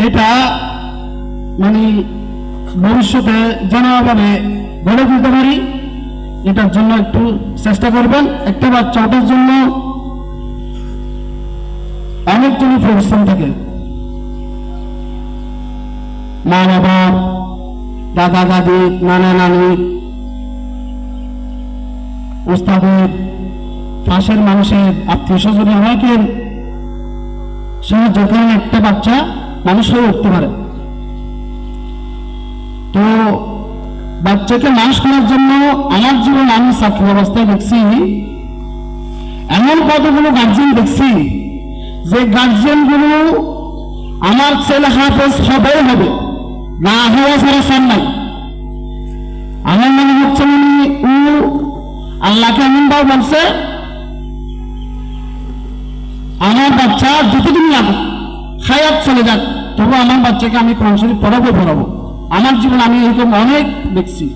এটা মানে ভবিষ্যতে যেনভাবে গড়ে তুলতে পারি, এটার জন্য একটু চেষ্টা করবেন। একটা বাচ্চা ওটার জন্য অনেকগুলো পরিশ্রম থাকে। মা বাবা, দাদা দাদি, নানা নানি, উস্তাদের, পাশের মানুষের, আত্মীয় স্বজন, অনেকের সাহায্য করে একটা বাচ্চা মানুষ হয়ে উঠতে পারে। তো বাচ্চাকে মানুষ করার জন্য আমার জীবন আমি চাকরি অবস্থায় দেখছি এমন কতগুলো গার্জেন দেখছি যে গার্জেন গুলো আমার ছেলে হাফেজ হবেই হবে, না হওয়া ছাড়া চান নাই। আমার মনে হচ্ছে ও আল্লাহকে এমন ভাবে বলছে, আমার বাচ্চা যতদিন লাগুক হায়াত চলে যাক, তবু আমার বাচ্চাকে আমি কোরআন শরীফ পড়াবো। আমার জীবন আমি এরকম অনেক দেখছি।